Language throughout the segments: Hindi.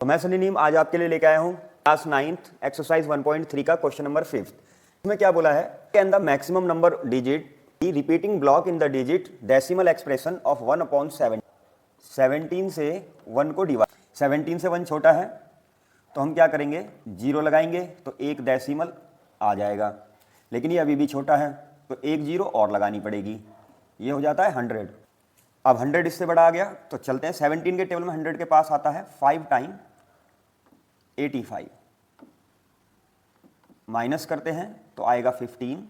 तो मैं सनी नीम आज आपके लिए लेके आया हूँ क्लास 9th एक्सरसाइज 1.3 का क्वेश्चन नंबर 5। इसमें क्या बोला है, can the maximum number digit repeating block in the digit decimal expression of 1/7। 17 से 1 को डिवाइड, 17 से 1 छोटा है तो हम क्या करेंगे, 0 लगाएंगे तो एक डेसिमल आ जाएगा, लेकिन ये अभी भी छोटा है तो एक 0 और लगानी पड़ेगी, ये हो जाता है 100। अब 100 इससे बड़ा आ गया तो चलते हैं 17 के टेबल में 100 के पास आता है 5 टाइम 85, माइनस करते हैं तो आएगा 15।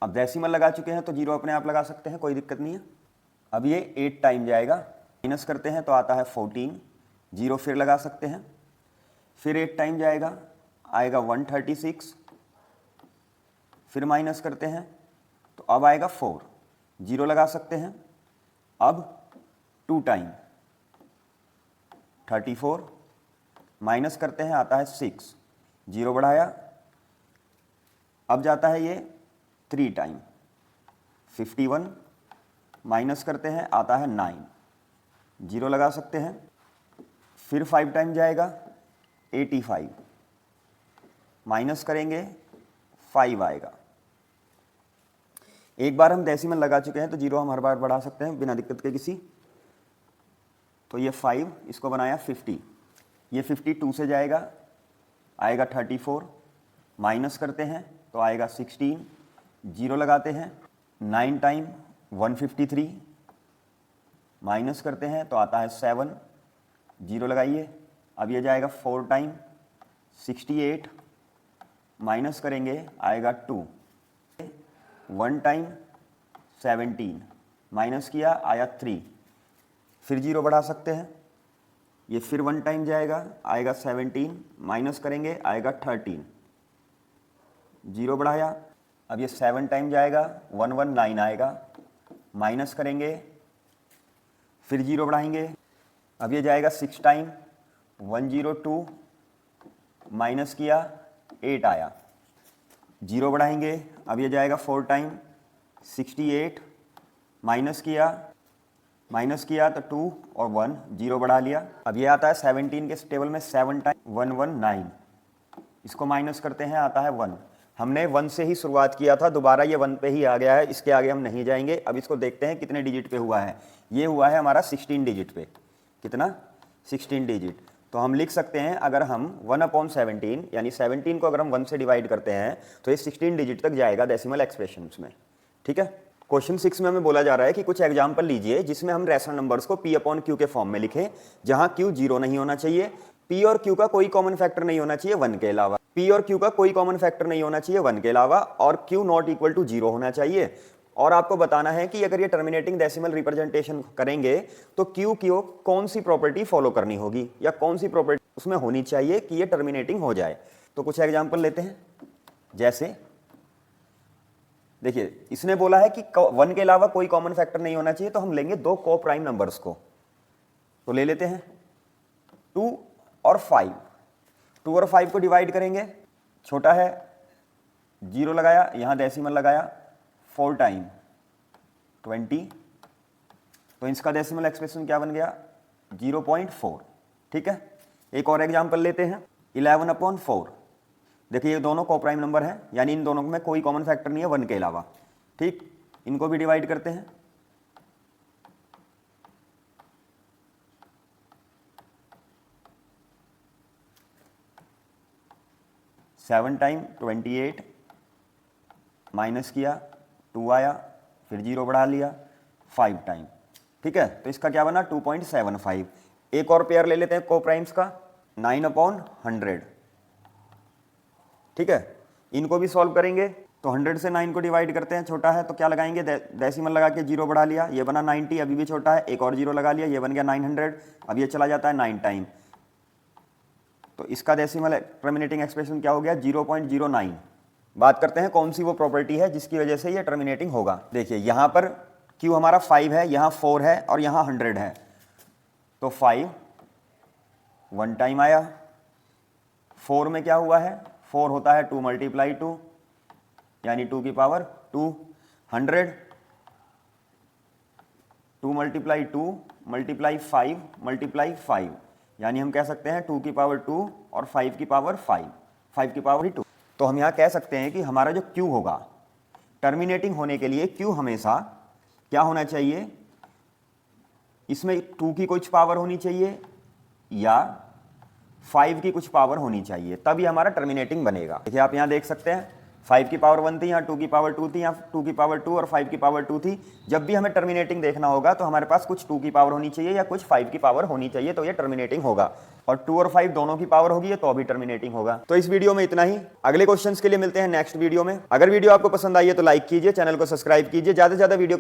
अब डेसिमल लगा चुके हैं तो 0 अपने आप लगा सकते हैं, कोई दिक्कत नहीं है। अब ये 8 टाइम जाएगा, माइनस करते हैं तो आता है 14, 0 फिर लगा सकते हैं, फिर 8 टाइम जाएगा आएगा 136, फिर माइनस करते हैं तो अब आएगा 4, 0 लगा सकते हैं। अब 2 टाइम 34, माइनस करते हैं आता है 6, 0 बढ़ाया। अब जाता है ये 3 टाइम 51, माइनस करते हैं आता है 9, 0 लगा सकते हैं। फिर 5 टाइम जाएगा 85, माइनस करेंगे 5 आएगा। एक बार हम डेसिमल लगा चुके हैं तो 0 हम हर बार बढ़ा सकते हैं बिना दिक्कत के किसी। तो ये 5 इसको बनाया 50, ये 52 से जाएगा आएगा 34, माइनस करते हैं तो आएगा 16, 0 लगाते हैं। 9 टाइम 153, माइनस करते हैं तो आता है 7, 0 लगाइए। अब ये जाएगा 4 टाइम 68, माइनस करेंगे आएगा 2। 1 टाइम 17, माइनस किया आया 3, फिर 0 बढ़ा सकते हैं। ये फिर 1 टाइम जाएगा आएगा 17, माइनस करेंगे आएगा 13, 0 बढ़ाया। अब ये 7 टाइम जाएगा 119 आएगा, माइनस करेंगे फिर 0 बढ़ाएंगे। अब ये जाएगा 6 टाइम 102, माइनस किया 8 आया, 0 बढ़ाएंगे। अब ये जाएगा 4 टाइम 68, माइनस किया तो 2 और 1, 0 बढ़ा लिया। अब ये आता है 17 के टेबल में 7 टाइम 119, इसको माइनस करते हैं आता है 1। हमने 1 से ही शुरुआत किया था, दोबारा ये 1 पे ही आ गया है, इसके आगे हम नहीं जाएंगे। अब इसको देखते हैं कितने डिजिट पे हुआ है। ये हुआ है हमारा 16 डिजिट पे। कितना? 16 डिजिट। तो हम लिख सकते हैं, अगर हम 1/17 यानी 17 को अगर हम 1 से डिवाइड करते हैं तो ये 16 डिजिट तक जाएगा डेसिमल एक्सप्रेशंस में। ठीक है। क्वेश्चन 6 में हमें बोला जा रहा है कि कुछ एग्जाम्पल लीजिए जिसमें हम रैशनल नंबर्स को P/Q के फॉर्म में लिखें, जहां Q 0 नहीं होना चाहिए, P और Q का कोई कॉमन फैक्टर नहीं होना चाहिए 1 के अलावा, P और Q का कोई कॉमन फैक्टर नहीं होना चाहिए 1 के अलावा, और Q नॉट इक्वल टू 0 होना चाहिए। और आपको बताना है कि अगर ये टर्मिनेटिंग डेसिमल रिप्रेजेंटेशन करेंगे तो Q की कौन सी प्रॉपर्टी फॉलो करनी होगी या कौन सी प्रॉपर्टी उसमें होनी चाहिए कि ये टर्मिनेटिंग हो जाए। तो कुछ एग्जाम्पल लेते हैं। जैसे देखिए, इसने बोला है कि 1 के अलावा कोई कॉमन फैक्टर नहीं होना चाहिए, तो हम लेंगे 2 को प्राइम नंबर्स को। तो ले लेते हैं 2 और 5। 2 और 5 को डिवाइड करेंगे, छोटा है 0 लगाया, यहां डेसिमल लगाया 4 टाइम 20, तो इसका डेसिमल एक्सप्रेशन क्या बन गया 0.4। ठीक है। एक और एग्जांपल लेते हैं 11/4। देखिए ये दोनों को प्राइम नंबर हैं, यानी इन दोनों में कोई कॉमन फैक्टर नहीं है 1 के अलावा। ठीक, इनको भी डिवाइड करते हैं। सेवन टाइम 28, माइनस किया 2 आया, फिर 0 बढ़ा लिया 5 टाइम। ठीक है, तो इसका क्या बना 2.75। एक और पेयर ले लेते हैं को प्राइम्स का 9/100। ठीक है, इनको भी सॉल्व करेंगे तो 100 से 9 को डिवाइड करते हैं, छोटा है तो क्या लगाएंगे, डेसिमल लगा के 0 बढ़ा लिया, ये बना 90, अभी भी छोटा है, एक और 0 लगा लिया, ये बन गया 900। अब ये चला जाता है 9 टाइम, तो इसका डेसिमल टर्मिनेटिंग एक्सप्रेशन क्या हो गया 0.09। बात करते हैं कौन सी वो प्रॉपर्टी है जिसकी वजह से ये टर्मिनेटिंग होगा। देखिए यहां पर Q हमारा 5 है, यहां 4 है और यहां 100 है, तो 5 1 टाइम आया। 4 में क्या हुआ है, 4 होता है 2 × 2 यानी 2 की पावर 2। 100 2 × 2 × 5 × 5, यानी हम कह सकते हैं 2 की पावर 2 और 5 की पावर 5 की पावर 2। तो हम यहाँ कह सकते हैं कि हमारा जो Q होगा टर्मिनेटिंग होने के लिए Q हमेशा क्या होना चाहिए, इसमें 2 की कुछ पावर होनी चाहिए या 5 की कुछ पावर होनी चाहिए, तभी हमारा टर्मिनेटिंग बनेगा। देखिए आप यहाँ देख सकते हैं 5 की पावर 1 थी, यहाँ 2 की पावर 2 थी, यहाँ 2 की पावर 2 और 5 की पावर 2 थी। जब भी हमें टर्मिनेटिंग देखना होगा तो हमारे पास कुछ 2 की पावर होनी चाहिए या कुछ 5 की पावर होनी चाहिए, तो ये टर्मिनेटिंग होगा। और 2 और 5 दोनों की पावर होगी तो अभी टर्मिनेटिंग होगा। तो इस वीडियो में इतना ही, अगले क्वेश्चंस के लिए मिलते हैं नेक्स्ट वीडियो में। अगर वीडियो आपको पसंद आई है तो लाइक कीजिए, चैनल को सब्सक्राइब कीजिए, ज्यादा से ज्यादा वीडियो